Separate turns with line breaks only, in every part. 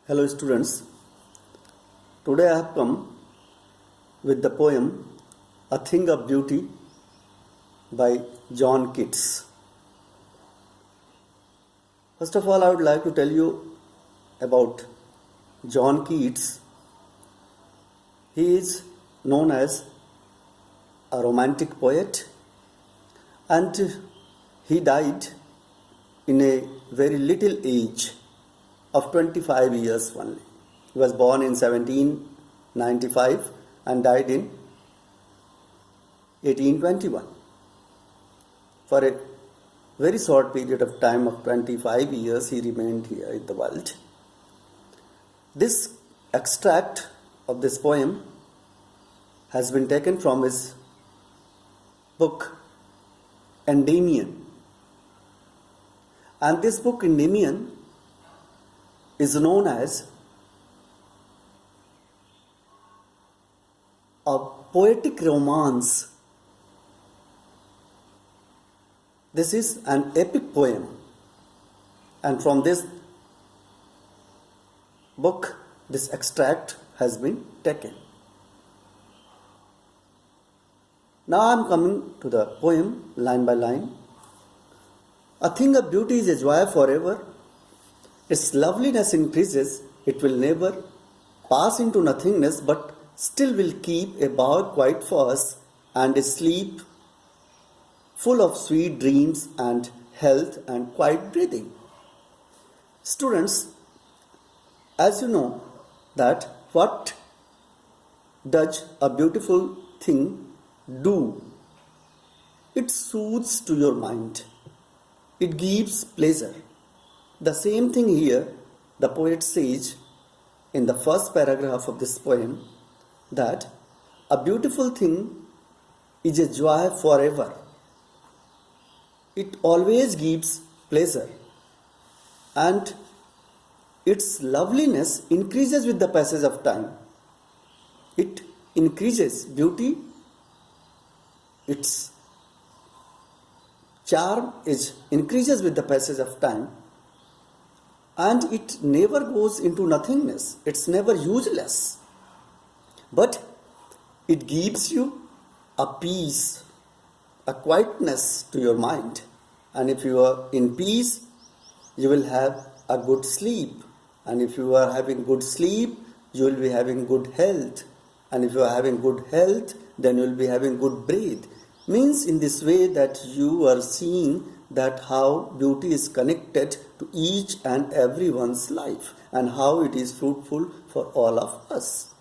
Hello students, today I have come with the poem A Thing of Beauty by John Keats. First of all, I would like to tell you about John Keats. He is known as a romantic poet and he died in a very little age of 25 years only. He was born in 1795 and died in 1821. For a very short period of time of 25 years, he remained here in the world. This extract of this poem has been taken from his book Endymion. And this book Endymion is known as a poetic romance. This is an epic poem, and from this book, this extract has been taken. Now I am coming to the poem line by line. A thing of beauty is a joy forever. Its loveliness increases, it will never pass into nothingness, but still will keep a bower quite fast and a sleep full of sweet dreams and health and quiet breathing. Students, as you know that what does a beautiful thing do? It soothes to your mind. It gives pleasure. The same thing here, the poet says in the first paragraph of this poem that a beautiful thing is a joy forever. It always gives pleasure and its loveliness increases with the passage of time. It increases beauty, its charm increases with the passage of time. And it never goes into nothingness. It's never useless. But it gives you a peace, a quietness to your mind. And if you are in peace, you will have a good sleep. And if you are having good sleep, you will be having good health. And if you are having good health, then you will be having good breath. Means in this way that you are seeing that how beauty is connected to each and everyone's life and how it is fruitful for all of us.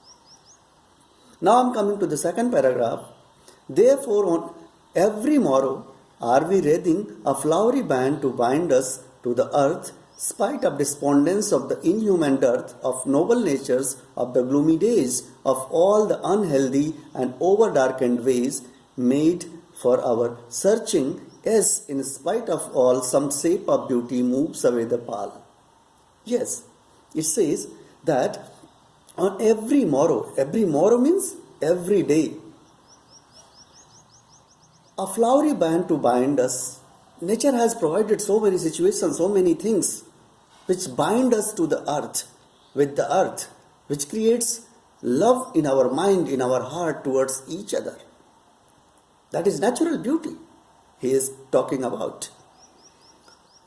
Now I am coming to the second paragraph. Therefore on every morrow are we wreathing a flowery band to bind us to the earth, spite of despondence of the inhuman dearth of noble natures, of the gloomy days, of all the unhealthy and over-darkened ways made for our searching. Yes, in spite of all, some shape of beauty moves away the pall. Yes, it says that on every morrow means every day, a flowery band to bind us. Nature has provided so many situations, so many things which bind us to the earth, with the earth, which creates love in our mind, in our heart towards each other. That is natural beauty he is talking about.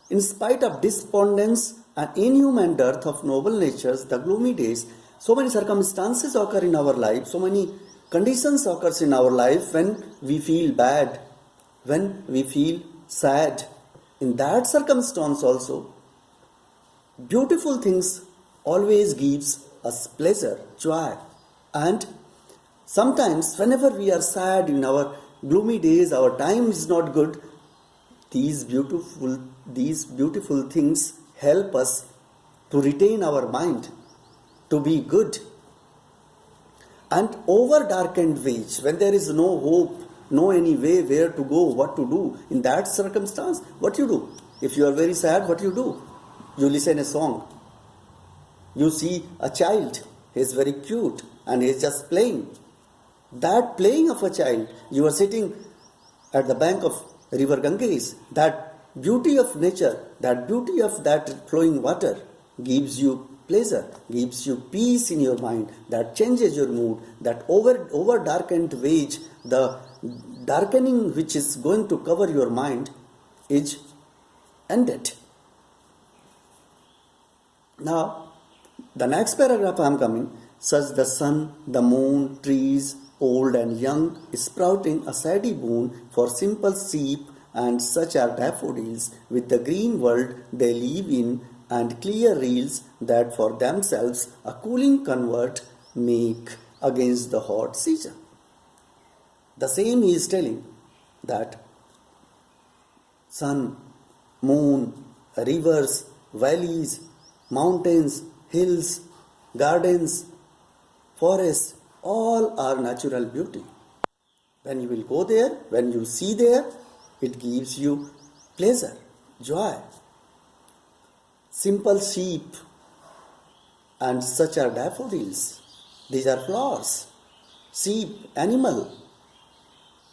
In spite of despondence and inhuman dearth of noble natures, the gloomy days, so many circumstances occur in our life, so many conditions occurs in our life when we feel bad, when we feel sad. In that circumstance also, beautiful things always gives us pleasure, joy. And sometimes whenever we are sad in our gloomy days, our time is not good, these beautiful things help us to retain our mind, to be good. And over darkened ways, when there is no hope, no any way where to go, what to do, in that circumstance, what you do? If you are very sad, what you do? You listen a song. You see a child, he is very cute and he is just playing. That playing of a child, you are sitting at the bank of river Ganges, that beauty of nature, that beauty of that flowing water gives you pleasure, gives you peace in your mind, that changes your mood, that over darkened wage, the darkening which is going to cover your mind is ended. Now, the next paragraph I am coming, such the sun, the moon, trees, old and young, sprouting a saddy boon for simple sheep, and such are daffodils, with the green world they live in, and clear reels that for themselves a cooling convert make against the hot season. The same he is telling, that sun, moon, rivers, valleys, mountains, hills, gardens, forests, all are natural beauty. When you will go there, when you see there, it gives you pleasure, joy. Simple sheep, and such are daffodils. These are flowers. Sheep, animal.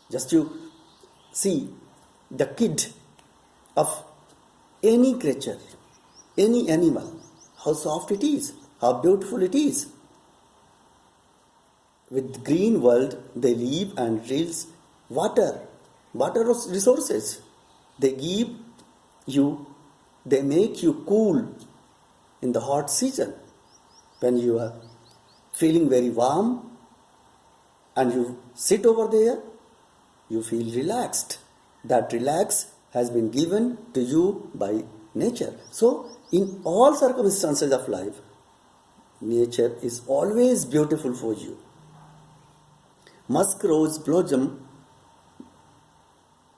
Just you see the kid of any creature, any animal, how soft it is, how beautiful it is. With green world they live and reels water resources. They give you, they make you cool in the hot season. When you are feeling very warm and you sit over there, you feel relaxed. That relax has been given to you by nature. So, in all circumstances of life, nature is always beautiful for you. Musk rose blossom,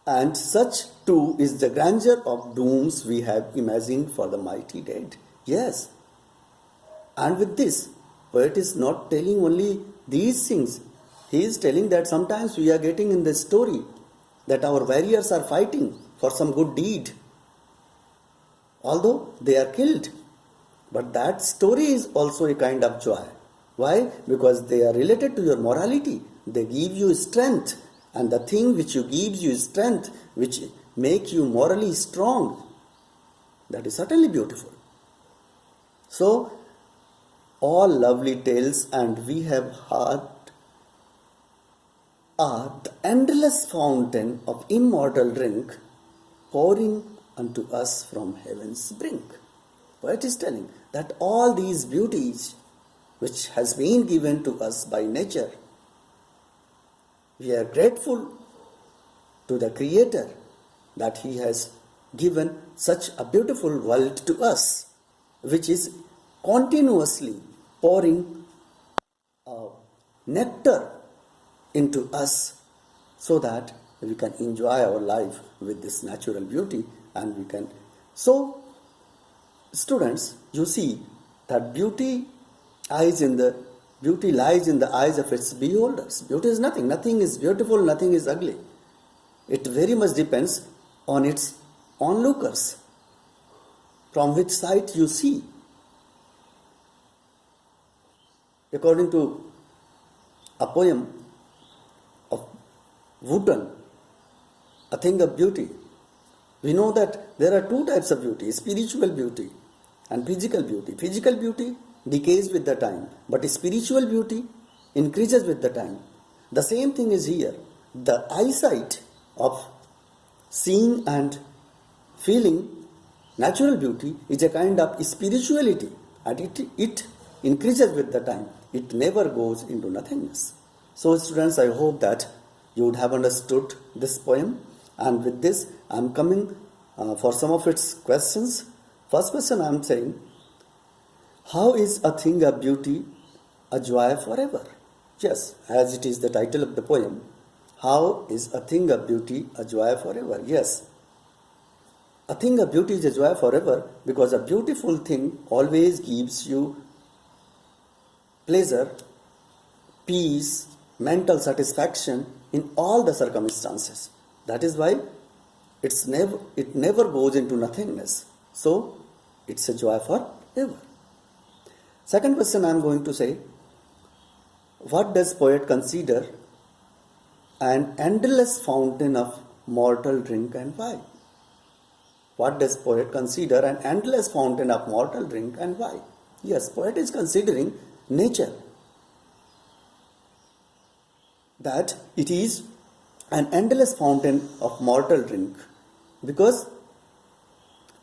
and such too is the grandeur of dooms we have imagined for the mighty dead. Yes. And with this, poet is not telling only these things. He is telling that sometimes we are getting in the story that our warriors are fighting for some good deed, although they are killed. But that story is also a kind of joy. Why? Because they are related to your morality. They give you strength, and the thing which you gives you strength, which make you morally strong, that is certainly beautiful. So, all lovely tales and we have heard are the endless fountain of immortal drink pouring unto us from heaven's brink. Poet is telling that all these beauties which has been given to us by nature, we are grateful to the Creator that He has given such a beautiful world to us, which is continuously pouring nectar into us so that we can enjoy our life with this natural beauty, and we can. So, students, you see that beauty lies in the eyes of its beholders. Beauty is nothing. Nothing is beautiful, nothing is ugly. It very much depends on its onlookers, from which side you see. According to a poem of Wooten, A Thing of Beauty, we know that there are two types of beauty: spiritual beauty and physical beauty. Physical beauty decays with the time, but spiritual beauty increases with the time. The same thing is here. The eyesight of seeing and feeling natural beauty is a kind of spirituality, and it increases with the time. It never goes into nothingness. So, students, I hope that you would have understood this poem, and with this I am coming for some of its questions. First question I am saying, how is a thing of beauty a joy forever? Yes, as it is the title of the poem, how is a thing of beauty a joy forever? Yes, a thing of beauty is a joy forever because a beautiful thing always gives you pleasure, peace, mental satisfaction in all the circumstances. That is why it never goes into nothingness. So, it's a joy forever. Second question I am going to say, what does poet consider an endless fountain of mortal drink and why? What does poet consider an endless fountain of mortal drink and why? Yes, poet is considering nature, that it is an endless fountain of mortal drink, because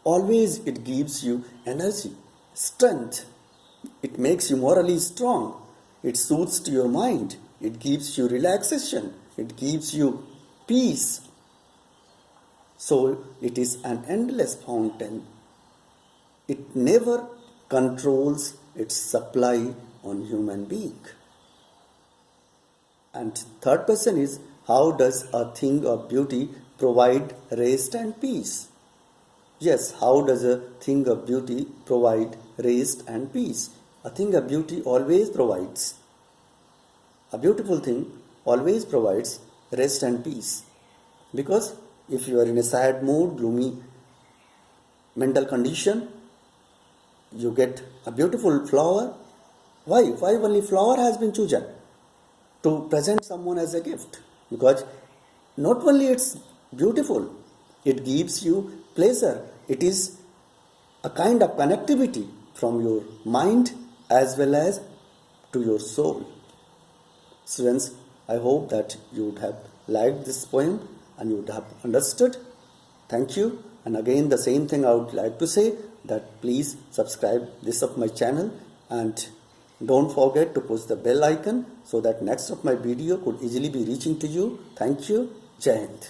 always it gives you energy, strength, it makes you morally strong, it soothes to your mind, it gives you relaxation, it gives you peace. So it is an endless fountain. It never controls its supply on human being. And third question is, how does a thing of beauty provide rest and peace? Yes, how does a thing of beauty provide rest and peace? A thing of beauty always provides. A beautiful thing always provides rest and peace. Because if you are in a sad mood, gloomy mental condition, you get a beautiful flower. Why? Why only flower has been chosen? To present someone as a gift, because not only it's beautiful, it gives you pleasure, it is a kind of connectivity from your mind as well as to your soul. Students, I hope that you would have liked this poem and you would have understood. Thank you. And again, the same thing I would like to say, that please subscribe this of my channel and don't forget to push the bell icon so that next of my video could easily be reaching to you. Thank you. Jai Hind.